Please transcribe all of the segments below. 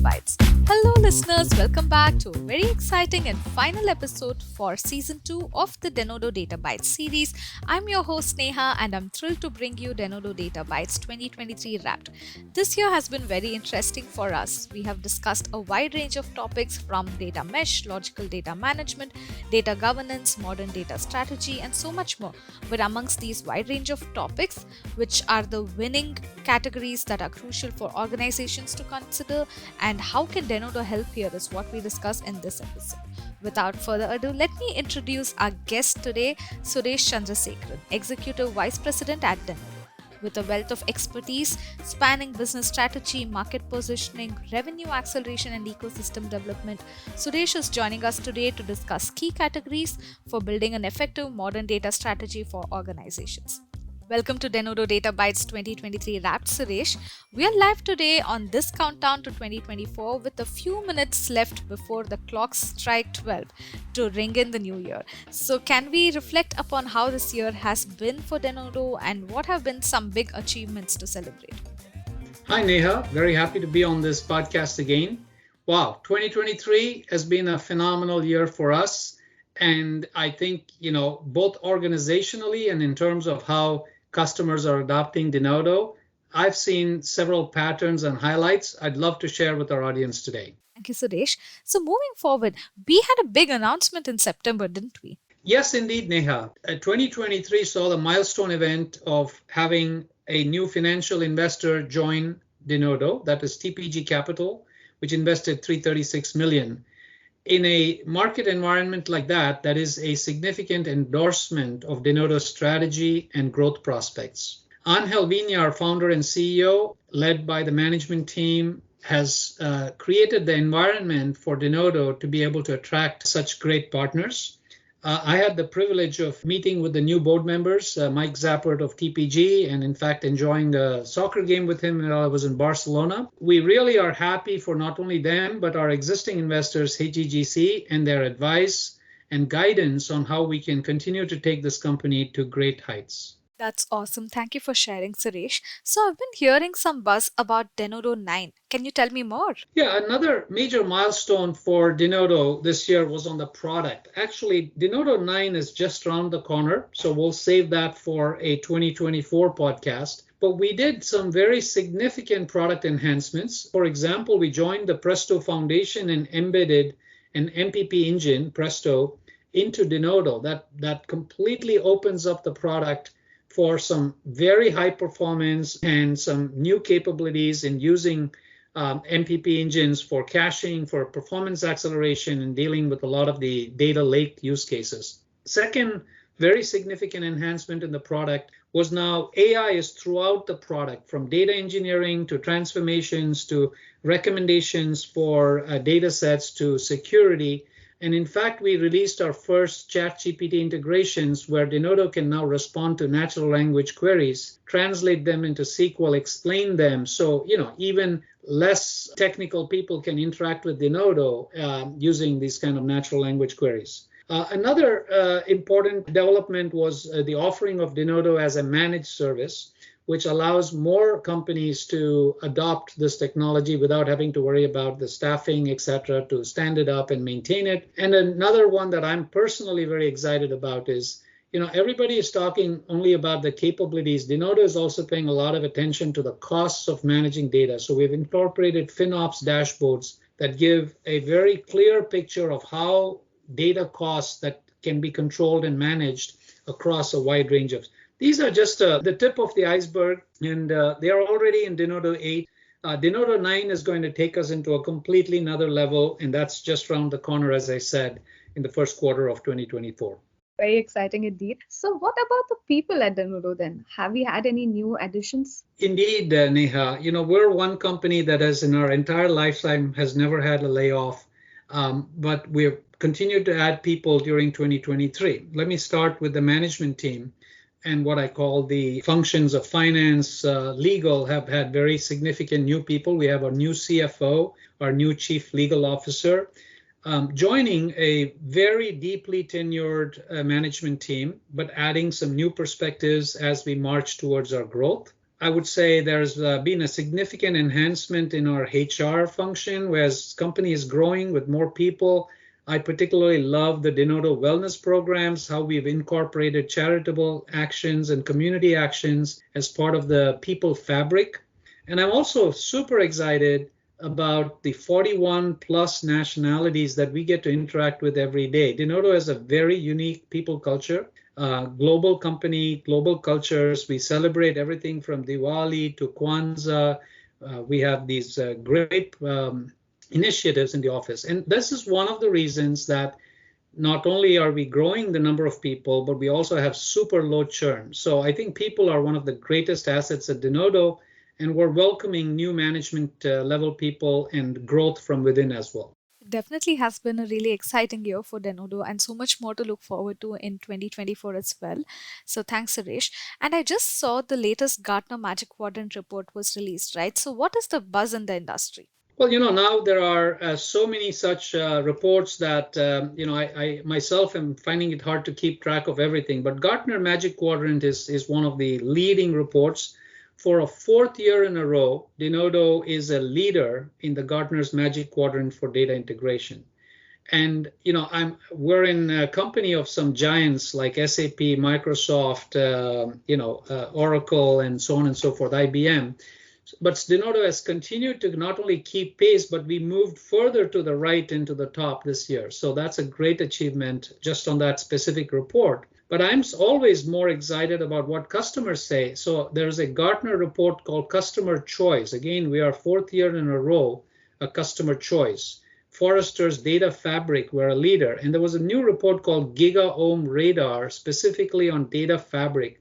Bites. Hello, listeners. Welcome back to a very exciting and final episode for season 2 of the Denodo Data Bites series. I'm your host, Neha, and I'm thrilled to bring you Denodo Data Bites 2023 Wrapped. This year has been very interesting for us. We have discussed a wide range of topics from data mesh, logical data management, data governance, modern data strategy, and so much more. But amongst these wide range of topics, which are the winning categories that are crucial for organizations to consider, and how can Denodo help here is what we discuss in this episode. Without further ado, let me introduce our guest today, Suresh Chandrasekaran, Executive Vice President at Denodo. With a wealth of expertise spanning business strategy, market positioning, revenue acceleration, and ecosystem development, Suresh is joining us today to discuss key categories for building an effective modern data strategy for organizations. Welcome to Denodo Data Bites 2023 Wrapped, Suresh. We are live today on this countdown to 2024 with a few minutes left before the clocks strike 12 to ring in the new year. So can we reflect upon how this year has been for Denodo and what have been some big achievements to celebrate? Hi Neha, very happy to be on this podcast again. Wow, 2023 has been a phenomenal year for us. And I think, both organizationally and in terms of how customers are adopting Denodo, I've seen several patterns and highlights I'd love to share with our audience today. Thank you, Suresh. So moving forward, we had a big announcement in September, didn't we? Yes, indeed, Neha. 2023 saw the milestone event of having a new financial investor join Denodo, that is TPG Capital, which invested $336 million. In a market environment like that is a significant endorsement of Denodo's strategy and growth prospects. Angel Viña, our founder and CEO, led by the management team, has created the environment for Denodo to be able to attract such great partners. I had the privilege of meeting with the new board members, Mike Zappert of TPG, and in fact enjoying a soccer game with him while I was in Barcelona. We really are happy for not only them, but our existing investors, HGGC, and their advice and guidance on how we can continue to take this company to great heights. That's awesome. Thank you for sharing, Suresh. So I've been hearing some buzz about Denodo 9. Can you tell me more? Yeah, another major milestone for Denodo this year was on the product. Actually, Denodo 9 is just around the corner, so we'll save that for a 2024 podcast. But we did some very significant product enhancements. For example, we joined the Presto Foundation and embedded an MPP engine, Presto, into Denodo. That completely opens up the product for some very high performance and some new capabilities in using MPP engines for caching, for performance acceleration, and dealing with a lot of the data lake use cases. Second, very significant enhancement in the product was now AI is throughout the product, from data engineering to transformations to recommendations for data sets to security. And in fact, we released our first ChatGPT integrations where Denodo can now respond to natural language queries, translate them into SQL, explain them. So, even less technical people can interact with Denodo using these kind of natural language queries. Another important development was the offering of Denodo as a managed service, which allows more companies to adopt this technology without having to worry about the staffing, et cetera, to stand it up and maintain it. And another one that I'm personally very excited about is, everybody is talking only about the capabilities. Denodo is also paying a lot of attention to the costs of managing data. So we've incorporated FinOps dashboards that give a very clear picture of how data costs that can be controlled and managed across a wide range of. These are just the tip of the iceberg, and they are already in Denodo 8. Denodo 9 is going to take us into a completely another level, and that's just around the corner, as I said, in the first quarter of 2024. Very exciting indeed. So what about the people at Denodo then? Have we had any new additions? Indeed, Neha. We're one company that has in our entire lifetime has never had a layoff, but we've continued to add people during 2023. Let me start with the management team. And what I call the functions of finance, legal have had very significant new people. We have our new CFO, our new chief legal officer, joining a very deeply tenured management team, but adding some new perspectives as we march towards our growth. I would say there's been a significant enhancement in our HR function, whereas company is growing with more people. I particularly love the Denodo wellness programs, how we've incorporated charitable actions and community actions as part of the people fabric. And I'm also super excited about the 41 plus nationalities that we get to interact with every day. Denodo has a very unique people culture, global company, global cultures. We celebrate everything from Diwali to Kwanzaa. We have these great initiatives in the office. And this is one of the reasons that not only are we growing the number of people, but we also have super low churn. So I think people are one of the greatest assets at Denodo, and we're welcoming new management level people and growth from within as well. Definitely has been a really exciting year for Denodo and so much more to look forward to in 2024 as well. So thanks, Suresh. And I just saw the latest Gartner Magic Quadrant report was released, right? So what is the buzz in the industry? Well, now there are so many such reports that I myself am finding it hard to keep track of everything. But Gartner Magic Quadrant is one of the leading reports. For a fourth year in a row, Denodo is a leader in the Gartner's Magic Quadrant for data integration. And we're in a company of some giants like SAP, Microsoft, Oracle, and so on and so forth, IBM. But Denodo has continued to not only keep pace, but we moved further to the right into the top this year. So that's a great achievement just on that specific report. But I'm always more excited about what customers say. So there's a Gartner report called Customer Choice. Again, we are fourth year in a row, a customer choice. Forrester's Data Fabric, we're a leader. And there was a new report called GigaOM Radar, specifically on Data Fabric.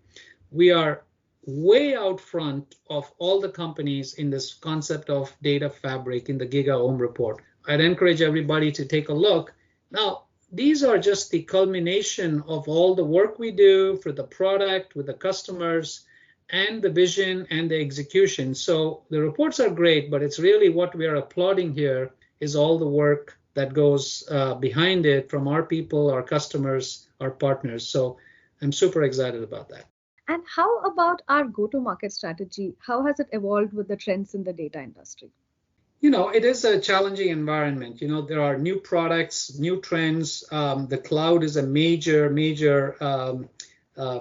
We are way out front of all the companies in this concept of data fabric in the GigaOM report. I'd encourage everybody to take a look. Now, these are just the culmination of all the work we do for the product with the customers and the vision and the execution. So the reports are great, but it's really what we are applauding here is all the work that goes behind it from our people, our customers, our partners. So I'm super excited about that. And how about our go-to-market strategy? How has it evolved with the trends in the data industry? It is a challenging environment. There are new products, new trends. The cloud is a major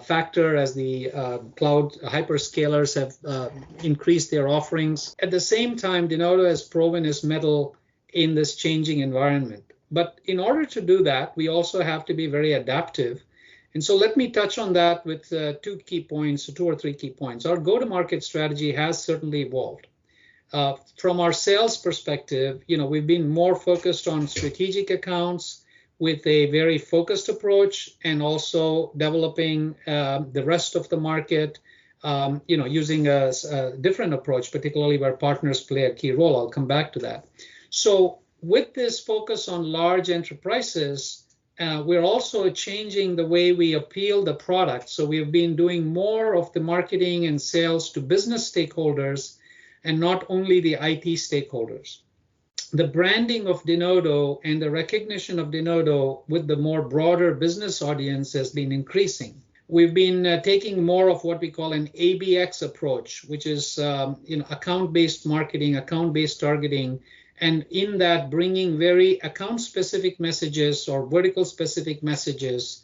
factor as the cloud hyperscalers have increased their offerings. At the same time, Denodo has proven its mettle in this changing environment. But in order to do that, we also have to be very adaptive. And so let me touch on that with two or three key points. Our go-to-market strategy has certainly evolved. From our sales perspective, we've been more focused on strategic accounts with a very focused approach, and also developing the rest of the market, using a different approach, particularly where partners play a key role. I'll come back to that. So with this focus on large enterprises, we're also changing the way we appeal the product. So we've been doing more of the marketing and sales to business stakeholders and not only the IT stakeholders. The branding of Denodo and the recognition of Denodo with the more broader business audience has been increasing. We've been taking more of what we call an ABX approach, which is account-based marketing, account-based targeting, and in that bringing very account-specific messages or vertical-specific messages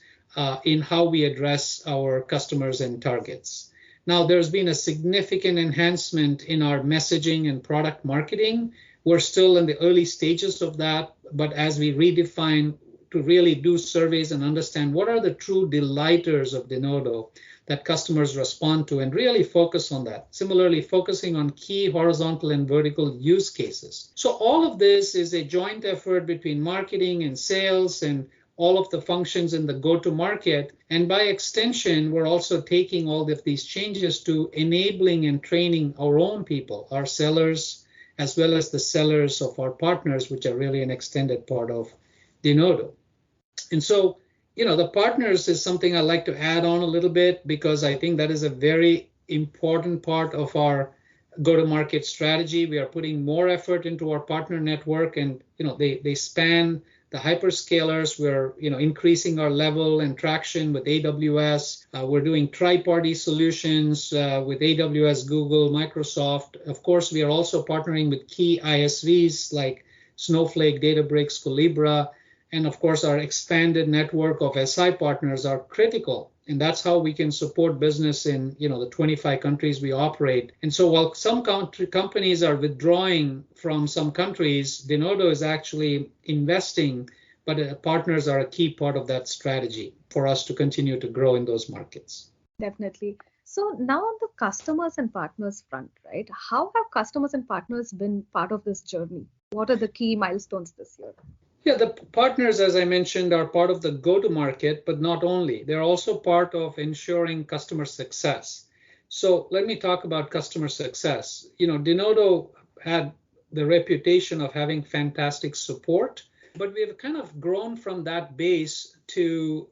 in how we address our customers and targets. Now, there's been a significant enhancement in our messaging and product marketing. We're still in the early stages of that, but as we redefine to really do surveys and understand what are the true delighters of Denodo that customers respond to, and really focus on that. Similarly, focusing on key horizontal and vertical use cases. So all of this is a joint effort between marketing and sales and all of the functions in the go-to-market. And by extension, we're also taking all of these changes to enabling and training our own people, our sellers, as well as the sellers of our partners, which are really an extended part of Denodo. And so, the partners is something I'd like to add on a little bit, because I think that is a very important part of our go-to-market strategy. We are putting more effort into our partner network, and they span the hyperscalers. We're increasing our level and traction with AWS. We're doing tri-party solutions with AWS, Google, Microsoft. Of course, we are also partnering with key ISVs like Snowflake, Databricks, Collibra, and of course, our expanded network of SI partners are critical. And that's how we can support business in the 25 countries we operate. And so while some companies are withdrawing from some countries, Denodo is actually investing, but partners are a key part of that strategy for us to continue to grow in those markets. Definitely. So now on the customers and partners front, right? How have customers and partners been part of this journey? What are the key milestones this year? Yeah, the partners, as I mentioned, are part of the go-to-market, but not only. They're also part of ensuring customer success. So let me talk about customer success. Denodo had the reputation of having fantastic support, but we've kind of grown from that base to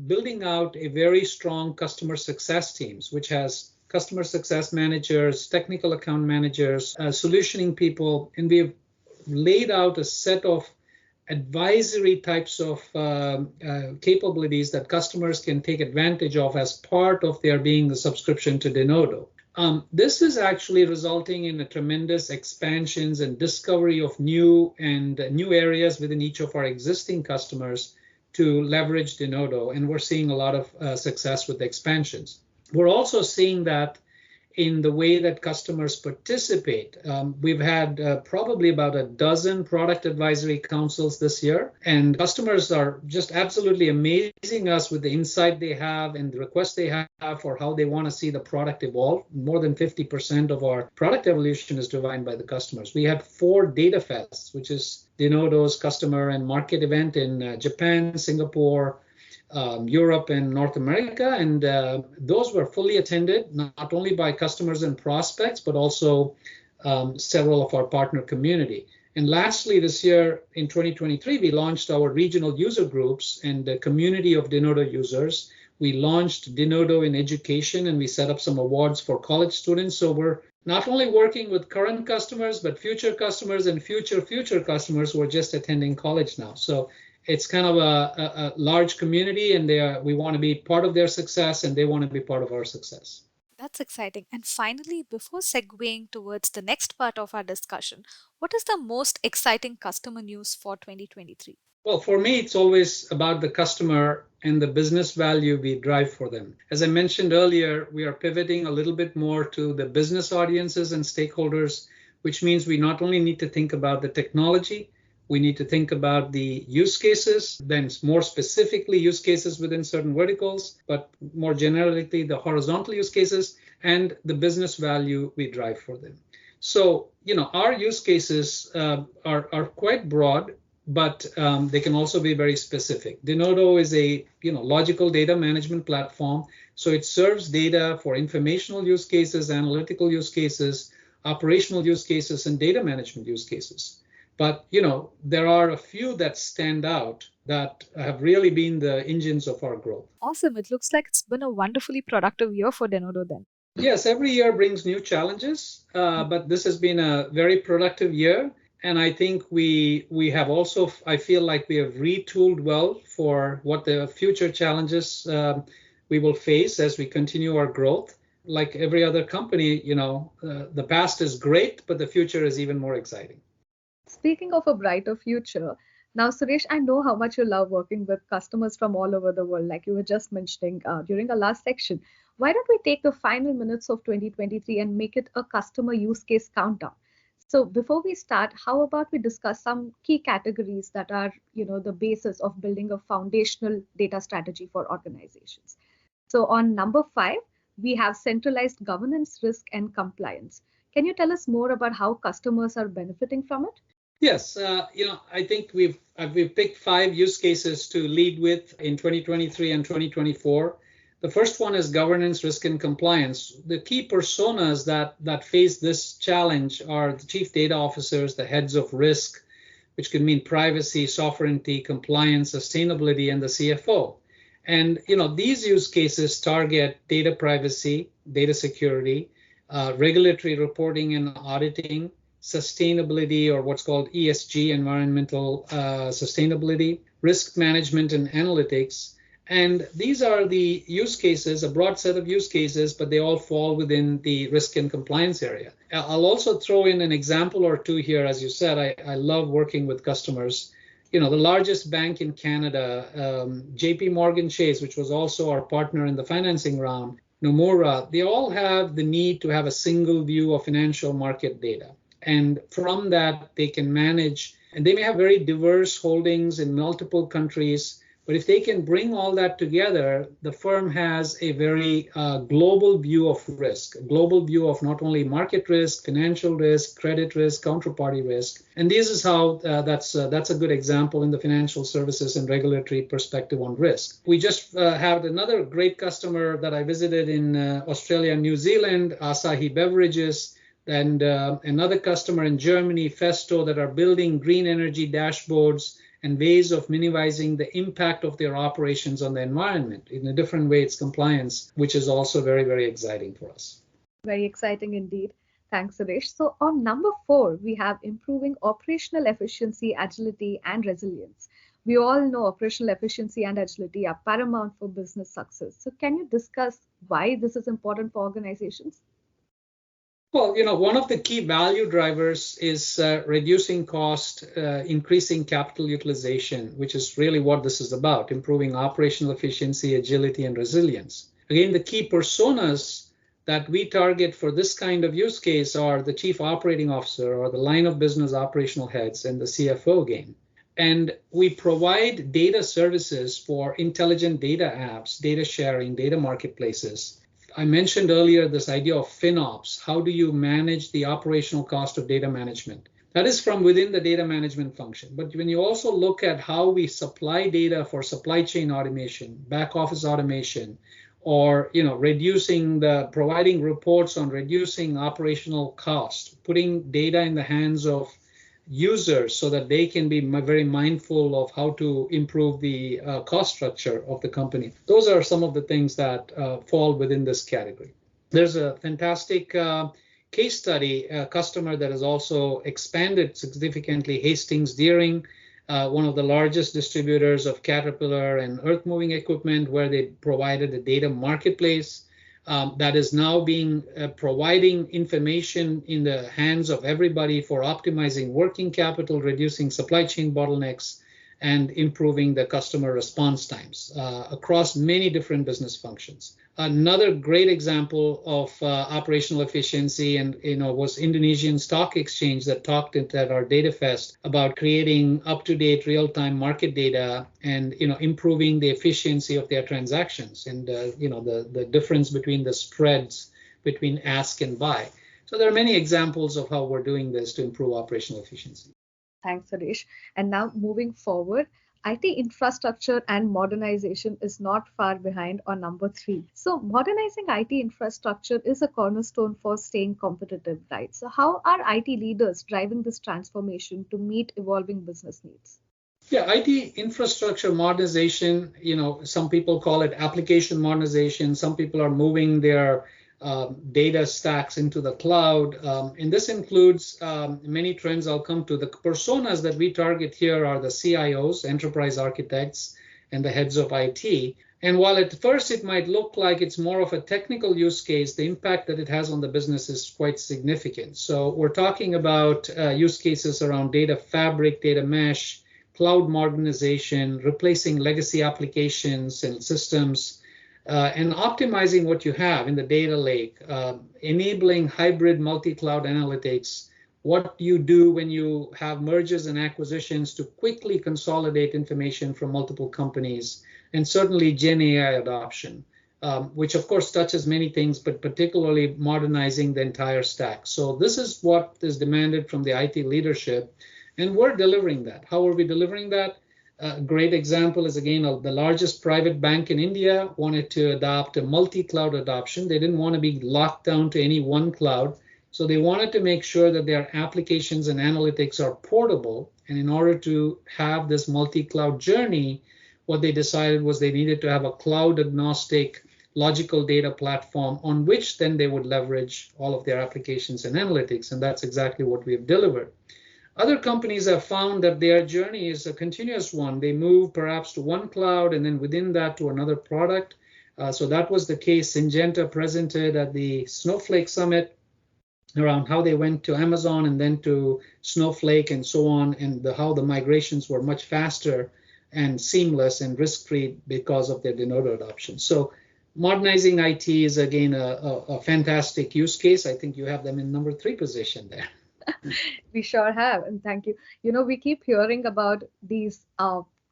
building out a very strong customer success teams, which has customer success managers, technical account managers, solutioning people, and we've laid out a set of advisory types of capabilities that customers can take advantage of as part of their being the subscription to Denodo. This is actually resulting in a tremendous expansions and discovery of new areas within each of our existing customers to leverage Denodo, and we're seeing a lot of success with expansions. We're also seeing that in the way that customers participate. We've had probably about a dozen product advisory councils this year, and customers are just absolutely amazing us with the insight they have and the requests they have for how they want to see the product evolve. More than 50% of our product evolution is driven by the customers. We had 4 data fests, which is Denodo's customer and market event in Japan, Singapore, Europe, and North America, and those were fully attended not only by customers and prospects, but also several of our partner community. And lastly, this year in 2023, we launched our regional user groups and the community of Denodo users. We launched Denodo in education, and we set up some awards for college students. So we're not only working with current customers, but future customers and future customers who are just attending college now. So it's kind of a large community, and we want to be part of their success, and they want to be part of our success. That's exciting. And finally, before segueing towards the next part of our discussion, what is the most exciting customer news for 2023? Well, for me, it's always about the customer and the business value we drive for them. As I mentioned earlier, we are pivoting a little bit more to the business audiences and stakeholders, which means we not only need to think about the technology, we need to think about the use cases, then more specifically use cases within certain verticals, but more generically the horizontal use cases and the business value we drive for them. So, our use cases are quite broad, but they can also be very specific. Denodo is a logical data management platform, so it serves data for informational use cases, analytical use cases, operational use cases, and data management use cases. But, there are a few that stand out that have really been the engines of our growth. Awesome. It looks like it's been a wonderfully productive year for Denodo then. Yes, every year brings new challenges, but this has been a very productive year. And I think we have also, I feel like we have retooled well for what the future challenges we will face as we continue our growth. Like every other company, the past is great, but the future is even more exciting. Speaking of a brighter future, now, Suresh, I know how much you love working with customers from all over the world, like you were just mentioning during our last section. Why don't we take the final minutes of 2023 and make it a customer use case countdown? So before we start, how about we discuss some key categories that are, the basis of building a foundational data strategy for organizations. So on number 5, we have centralized governance, risk, and compliance. Can you tell us more about how customers are benefiting from it? Yes, I think we've picked 5 use cases to lead with in 2023 and 2024. The first one is governance, risk, and compliance. The key personas that face this challenge are the chief data officers, the heads of risk, which could mean privacy, sovereignty, compliance, sustainability, and the CFO. And these use cases target data privacy, data security, regulatory reporting and auditing, sustainability, or what's called ESG, environmental sustainability, risk management and analytics. And these are the use cases, a broad set of use cases, but they all fall within the risk and compliance area. I'll also throw in an example or two here. As you said, I love working with customers. The largest bank in Canada, JP Morgan Chase, which was also our partner in the financing round, Nomura, they all have the need to have a single view of financial market data. And from that, they can manage, and they may have very diverse holdings in multiple countries. But if they can bring all that together, the firm has a very global view of risk, a global view of not only market risk, financial risk, credit risk, counterparty risk. And this is how that's a good example in the financial services and regulatory perspective on risk. We just had another great customer that I visited in Australia and New Zealand, Asahi Beverages, and another customer in Germany, Festo, that are building green energy dashboards and ways of minimizing the impact of their operations on the environment. In a different way, it's compliance, which is also very, very exciting for us. Very exciting indeed. Thanks, Suresh. So on number 4, we have improving operational efficiency, agility, and resilience. We all know operational efficiency and agility are paramount for business success. So can you discuss why this is important for organizations? Well, one of the key value drivers is reducing cost, increasing capital utilization, which is really what this is about, improving operational efficiency, agility, and resilience. Again, the key personas that we target for this kind of use case are the chief operating officer or the line of business operational heads and the CFO again. And we provide data services for intelligent data apps, data sharing, data marketplaces. I mentioned earlier this idea of FinOps. How do you manage the operational cost of data management? That is from within the data management function. But when you also look at how we supply data for supply chain automation, back office automation, or providing reports on reducing operational cost, putting data in the hands of users so that they can be very mindful of how to improve the cost structure of the company. Those are some of the things that fall within this category. There's a fantastic case study, a customer that has also expanded significantly, Hastings Deering, one of the largest distributors of Caterpillar and earth-moving equipment, where they provided a data marketplace that is now providing information in the hands of everybody for optimizing working capital, reducing supply chain bottlenecks, and improving the customer response times across many different business functions. Another great example of operational efficiency was Indonesian Stock Exchange that talked at our Data Fest about creating up-to-date real-time market data and improving the efficiency of their transactions and the difference between the spreads between ask and buy. So there are many examples of how we're doing this to improve operational efficiency. Thanks, Suresh. And now moving forward, IT infrastructure and modernization is not far behind on number 3. So modernizing IT infrastructure is a cornerstone for staying competitive, right? So how are IT leaders driving this transformation to meet evolving business needs? Yeah, IT infrastructure modernization, some people call it application modernization. Some people are moving their data stacks into the cloud. And this includes many trends I'll come to. The personas that we target here are the CIOs, enterprise architects, and the heads of IT. And while at first it might look like it's more of a technical use case, the impact that it has on the business is quite significant. So we're talking about use cases around data fabric, data mesh, cloud modernization, replacing legacy applications and systems, and optimizing what you have in the data lake, enabling hybrid multi-cloud analytics, what you do when you have mergers and acquisitions to quickly consolidate information from multiple companies, and certainly Gen AI adoption, which of course touches many things, but particularly modernizing the entire stack. So this is what is demanded from the IT leadership, and we're delivering that. How are we delivering that? A great example is, again, the largest private bank in India wanted to adopt a multi-cloud adoption. They didn't want to be locked down to any one cloud. So they wanted to make sure that their applications and analytics are portable. And in order to have this multi-cloud journey, what they decided was they needed to have a cloud agnostic logical data platform on which then they would leverage all of their applications and analytics. And that's exactly what we have delivered. Other companies have found that their journey is a continuous one. They move perhaps to one cloud and then within that to another product. So that was the case. Syngenta presented at the Snowflake Summit around how they went to Amazon and then to Snowflake and so on, and how the migrations were much faster and seamless and risk-free because of their Denodo adoption. So modernizing IT is, again, a fantastic use case. I think you have them in number 3 position there. We sure have, and thank you. We keep hearing about these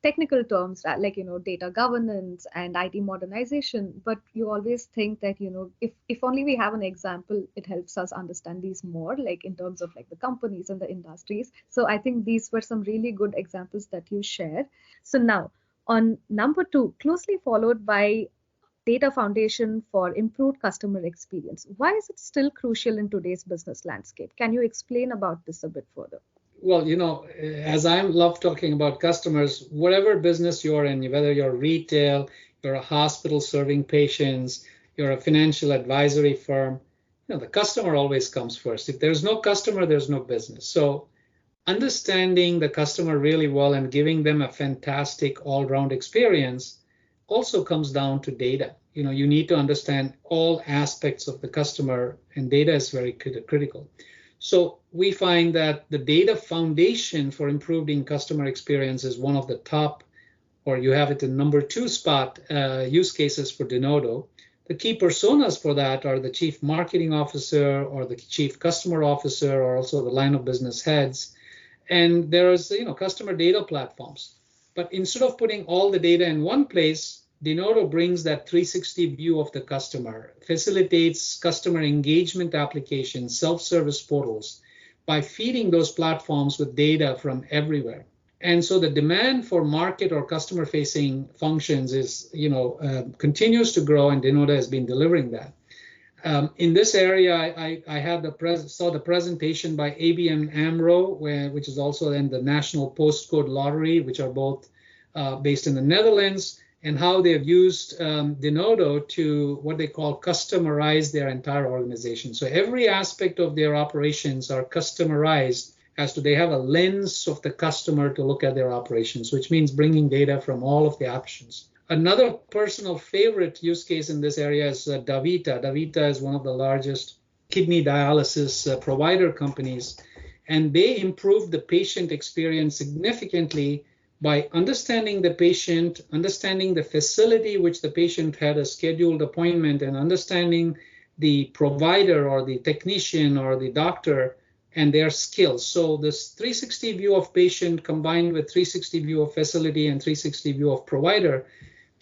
technical terms like data governance and IT modernization, but you always think that if only we have an example, it helps us understand these more, like in terms of like the companies and the industries. So I think these were some really good examples that you shared. So now on number 2, closely followed by data foundation for improved customer experience. Why is it still crucial in today's business landscape? Can you explain about this a bit further? Well, as I love talking about customers, whatever business you're in, whether you're retail, you're a hospital serving patients, you're a financial advisory firm, the customer always comes first. If there's no customer, there's no business. So understanding the customer really well and giving them a fantastic all-round experience also comes down to data. You need to understand all aspects of the customer, and data is very critical. So we find that the data foundation for improving customer experience is one of the top, or you have it in number 2 spot, use cases for Denodo. The key personas for that are the chief marketing officer or the chief customer officer, or also the line of business heads. And there's, customer data platforms. But instead of putting all the data in one place, Denodo brings that 360 view of the customer, facilitates customer engagement applications, self-service portals by feeding those platforms with data from everywhere. And so the demand for market or customer-facing functions is, continues to grow, and Denodo has been delivering that. In this area, I had saw the presentation by ABN AMRO, which is also in the National Postcode Lottery, which are both based in the Netherlands, and how they've used Denodo to what they call customerize their entire organization. So every aspect of their operations are customized as to they have a lens of the customer to look at their operations, which means bringing data from all of the options. Another personal favorite use case in this area is DaVita. DaVita is one of the largest kidney dialysis provider companies, and they improved the patient experience significantly by understanding the patient, understanding the facility which the patient had a scheduled appointment, and understanding the provider or the technician or the doctor and their skills. So this 360 view of patient combined with 360 view of facility and 360 view of provider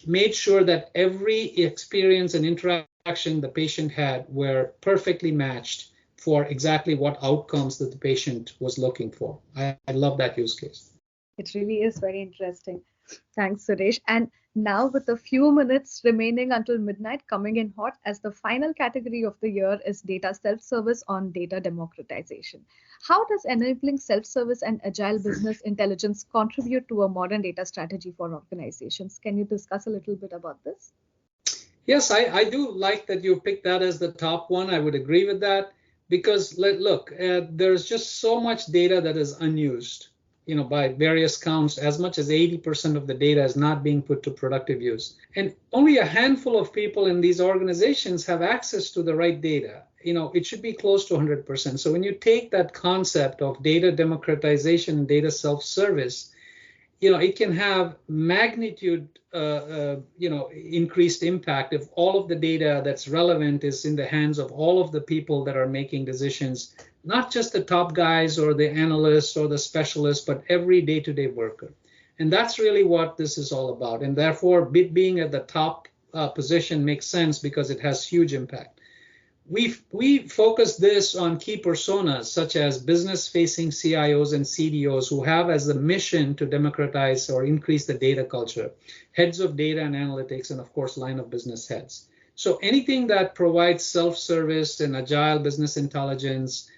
made sure that every experience and interaction the patient had were perfectly matched for exactly what outcomes that the patient was looking for. I love that use case. It really is very interesting. Thanks, Suresh. And now, with a few minutes remaining until midnight, coming in hot as the final category of the year is data self-service on data democratization. How does enabling self-service and agile business intelligence contribute to a modern data strategy for organizations? Can you discuss a little bit about this? Yes, I do like that you picked that as the top one. I would agree with that because, look, there's just so much data that is unused. By various counts, as much as 80% of the data is not being put to productive use. And only a handful of people in these organizations have access to the right data. It should be close to 100%. So when you take that concept of data democratization and data self-service, it can have magnitude, increased impact if all of the data that's relevant is in the hands of all of the people that are making decisions, not just the top guys or the analysts or the specialists, but every day-to-day worker. And that's really what this is all about. And therefore, being at the top position makes sense because it has huge impact. We focus this on key personas such as business-facing CIOs and CDOs who have as a mission to democratize or increase the data culture, heads of data and analytics, and of course, line of business heads. So anything that provides self-service and agile business intelligence,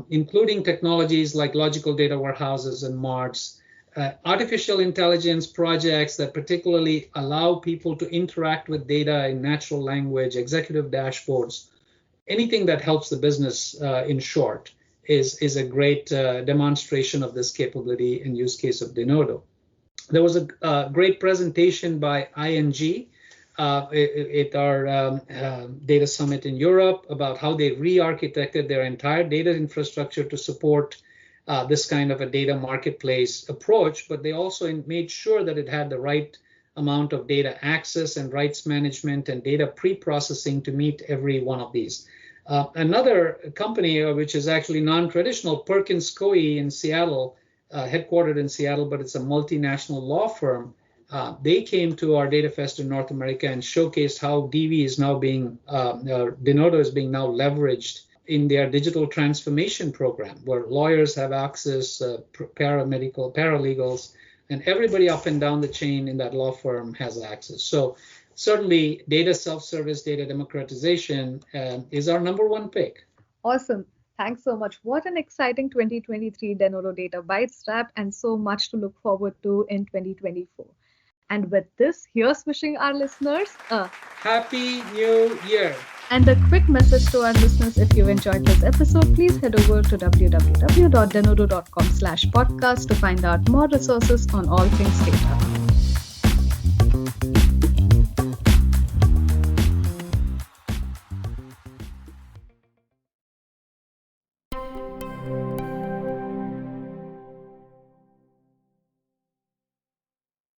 including technologies like logical data warehouses and marts, artificial intelligence projects that particularly allow people to interact with data in natural language, executive dashboards, anything that helps the business, in short, is a great demonstration of this capability and use case of Denodo. There was a great presentation by ING at our data summit in Europe about how they re-architected their entire data infrastructure to support this kind of a data marketplace approach, but they also made sure that it had the right amount of data access and rights management and data pre-processing to meet every one of these. Another company, which is actually non-traditional, Perkins Coie in Seattle, headquartered in Seattle, but it's a multinational law firm. They came to our Data Fest in North America and showcased how DV is now being, Denodo is being now leveraged in their digital transformation program, where lawyers have access, paralegals, and everybody up and down the chain in that law firm has access. So certainly data self-service, data democratization is our number one pick. Awesome. Thanks so much. What an exciting 2023 Denodo Data Bites wrap, and so much to look forward to in 2024. And with this, here's wishing our listeners a Happy New Year. And a quick message to our listeners: if you enjoyed this episode, please head over to www.denodo.com/podcast to find out more resources on all things data.